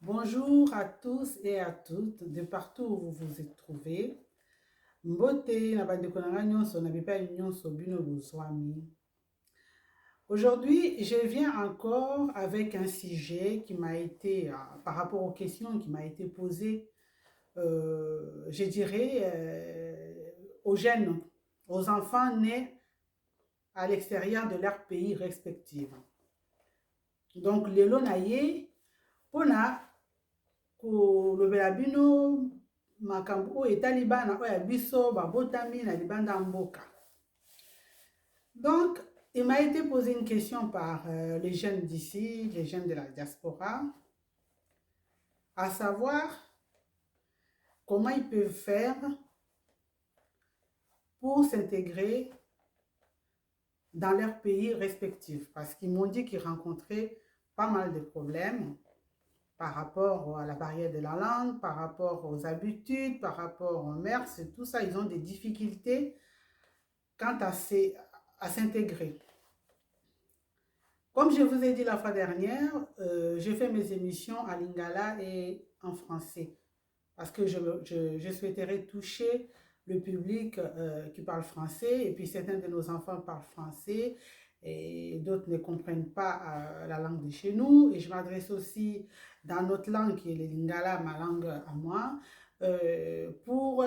Bonjour à tous et à toutes, de partout où vous vous êtes trouvés. Mbote na bandeko na nga nyonso na bipai nyonso bino bozwami. Aujourd'hui, je viens encore avec un sujet qui m'a été, par rapport aux questions qui m'a été posées, je dirais, aux jeunes, aux enfants nés à l'extérieur de leur pays respectif. Donc, lelo na ye, pona kolobela bino makambo oyo etali bana oyo ya biso babotami na libanda ya mboka. Donc, il m'a été posé une question par les jeunes d'ici, les jeunes de la diaspora, à savoir comment ils peuvent faire pour s'intégrer dans leur pays respectif. Parce qu'ils m'ont dit qu'ils rencontraient pas mal de problèmes par rapport à la barrière de la langue, par rapport aux habitudes, par rapport aux mœurs, tout ça, ils ont des difficultés quant à s'intégrer. Comme je vous ai dit la fois dernière, je fais mes émissions à lingala et en français parce que je souhaiterais toucher le public qui parle français, et puis certains de nos enfants parlent français et d'autres ne comprennent pas la langue de chez nous, et je m'adresse aussi dans notre langue qui est le lingala, ma langue à moi, pour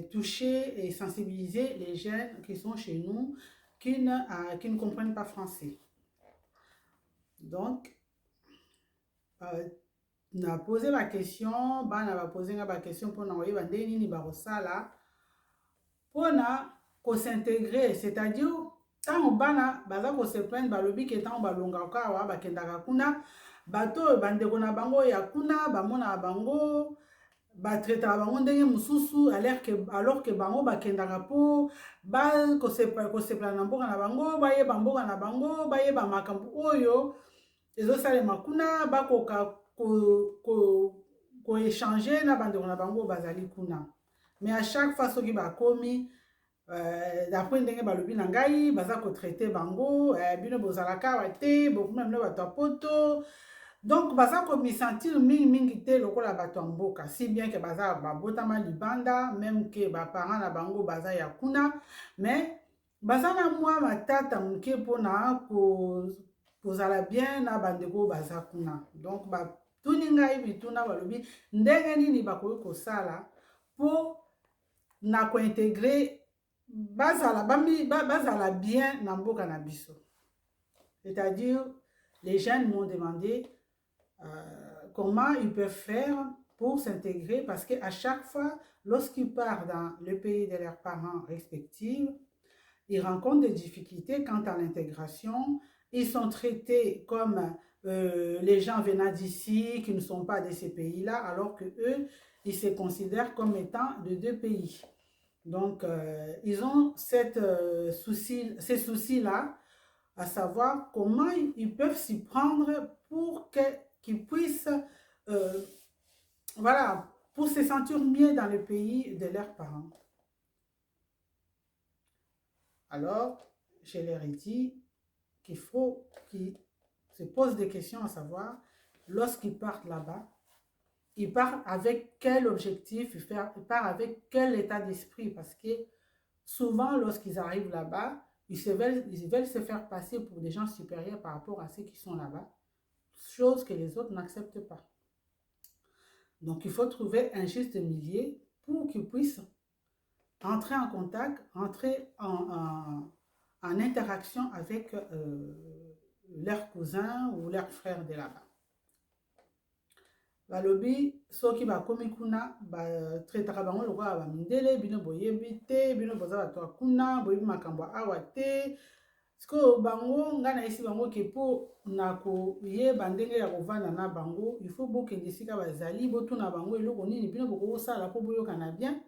toucher et sensibiliser les jeunes qui sont chez nous qui ne comprennent pas français. Donc, na posé ma question, bana ba posé ma question pour na oyi bande nini ba kosala pour na ko s'intégrer, c'est-à-dire tant bana baza ko se plaindre balobi ke tant balonga ka wa bakendaka kuna bato bandeko na bango ya kuna bamona bango batraitaka bango ndenge mosusu alors que bango bakendaka mpo kosepela na mboka na bango, bayeba mboka na bango, bayeba makambo oyo ezosalema kuna, bakoka koéchange na bandeko na bango bazali kuna. Mais à chaque fois soki bakomi d'après ndenge balobi na ngai baza kotraite bango bino bozalaka wa te bokuma bino bato ya poto. Donc baza komisentir mingi te lokola bato ya mboka, si bien que baza babotama libanda, même que baparent na bango baza ya kuna, mais baza na mwa matata moke mpona kozala bien na bandeko baza kuna. Donc batuni ngai bituna balobi ndenge nini bakoki kosala mpo na kointegre bazala bien na mboka na biso. C'est-à-dire, les jeunes m'ont demandé comment ils peuvent faire pour s'intégrer, parce qu'à chaque fois, lorsqu'ils partent dans le pays de leurs parents respectifs, ils rencontrent des difficultés quant à l'intégration. Ils sont traités comme les gens venant d'ici, qui ne sont pas de ces pays-là, alors que eux, ils se considèrent comme étant de deux pays. Donc, ils ont ces soucis-là, à savoir comment ils peuvent s'y prendre pour qu'ils puissent, voilà, pour se sentir mieux dans le pays de leurs parents. Alors, je leur ai dit qu'il faut qu'ils se posent des questions, à savoir, lorsqu'ils partent là-bas, ils partent avec quel objectif, ils partent avec quel état d'esprit, parce que souvent, lorsqu'ils arrivent là-bas, ils veulent se faire passer pour des gens supérieurs par rapport à ceux qui sont là-bas, chose que les autres n'acceptent pas. Donc, il faut trouver un juste milieu pour qu'ils puissent entrer en contact, entrer en interaction avec leurs cousins ou leurs frères de là-bas. Balobi soki bakomi kuna batraitaka bango lokola bamindele, bino boyebi te, bino boza bato ya kuna, boyebi makambo awa te. Sikoyo bango nga na esi bango ke mpo na koyeba ndenge ya kovanda na bango, il faut bokende esika bazali, botuna bango eloko nini bino bokosala mpo boyokana bien,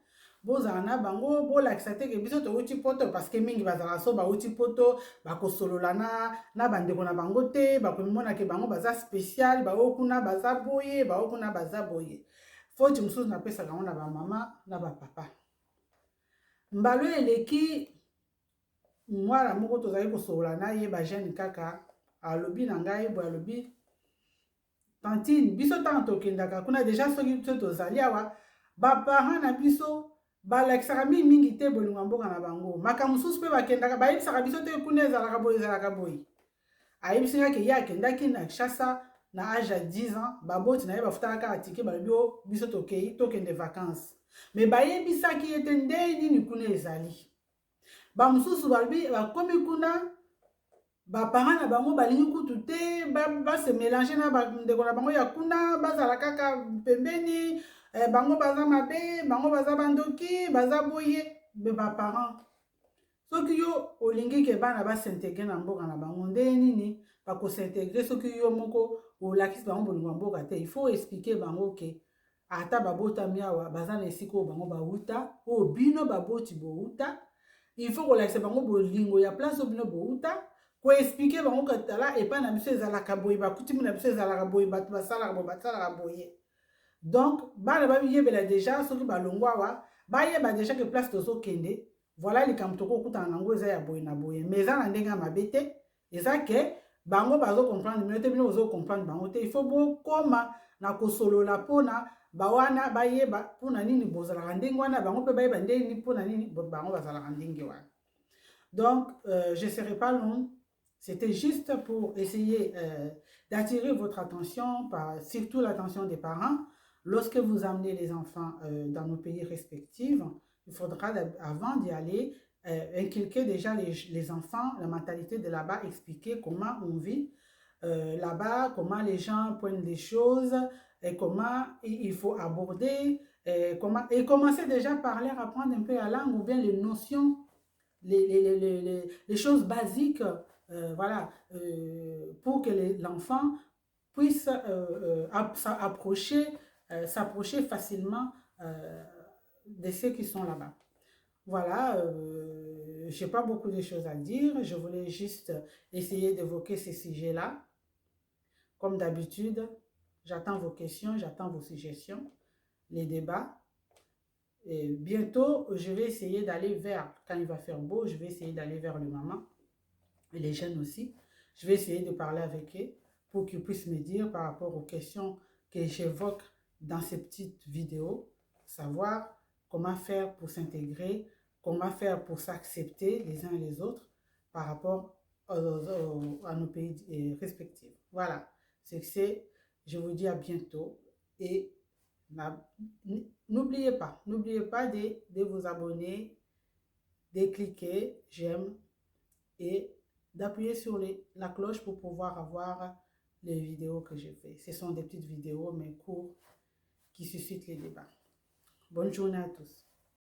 bozala na bango, bolakisa te ke biso touti poto, parce que mingi bazala so bauti poto bakosolola na bandeko na bango te, bakomimona ke bango baza spécial, baokuna baza boye, baokuna baza boye. Foti mosusu napesaka ngo na bamama na bapapa. Mbalo eleki mwana moko tozali kosolola na ye ba jeune kaka alobi na ngai bo alobi tantine biso ntango tokendaka kuna deja soki biso tozali awa baparent na biso balakisaka mingi te bolingo ya mboka na bango makambo mosusu mpe bakendaka bayebisaka biso te kuna ezalaka boye ayebisi nga ke ye akendaki na Kinshasa na age ya 10 ans baboti na ye bafutaka kaka tike balobi o biso tokei tokende vacances me bayebisaki ye te nde nini kuna ezali bamosusu balobi bakomi kuna baparent na bango balingi kutu te base mélange na bandeko na bango ya kuna bazala kaka pembeni bango baza mabe bango baza bandoki baza boye me baparent soki yo olingi ke bana basintegre na mboka na bango nde nini bakosintegre soki yo moko olakisi bango bolingo ya mboka te il faut expliquer bango ke ata babotami awa baza na esika oyo bango bauta oyo bino baboti bouta il faut kolakisa bango bolingo ya place oyo bino bouta koexplike bango katala epai na biso ezalaka boye bakutimi na biso ezalaka boye bato basalaka boye donc bana bayebela deja soki balongwa awa bayeba deja ke place tozokende voilà likambo tokokutana nango eza ya boye na boye mais eza na ndenge ya mabe te eza ke bango bazocomprendre bino te bino bozocomprendre bango te il faut bokoma na kosolola mpona bawana bayeba mpona nini bozalaka ndenge wana bango mpe bayeba ndenge nini mpona nini bango bazalaka ndenge wana donc je serai pas long. C'était juste pour essayer d'attirer votre attention, surtout l'attention des parents. Lorsque vous amenez les enfants dans nos pays respectifs, il faudra, avant d'y aller, inculquer déjà les enfants, la mentalité de là-bas, expliquer comment on vit là-bas, comment les gens prennent les choses, et comment il faut aborder, et commencer déjà par leur apprendre un peu la langue ou bien les notions, les choses basiques. Voilà, pour que l'enfant puisse s'approcher facilement de ceux qui sont là-bas. Voilà, je n'ai pas beaucoup de choses à dire, je voulais juste essayer d'évoquer ces sujets-là. Comme d'habitude, j'attends vos questions, j'attends vos suggestions, les débats. Et bientôt, je vais essayer d'aller vers, quand il va faire beau, je vais essayer d'aller vers le maman. Et les jeunes aussi, je vais essayer de parler avec eux pour qu'ils puissent me dire par rapport aux questions que j'évoque dans ces petites vidéos, savoir comment faire pour s'intégrer, comment faire pour s'accepter les uns et les autres par rapport à nos pays respectifs. Voilà, c'est que c'est, je vous dis à bientôt et n'oubliez pas de vous abonner, de cliquer j'aime et d'appuyer sur la cloche pour pouvoir avoir les vidéos que je fais. Ce sont des petites vidéos, mais courtes, qui suscitent les débats. Bonne journée à tous.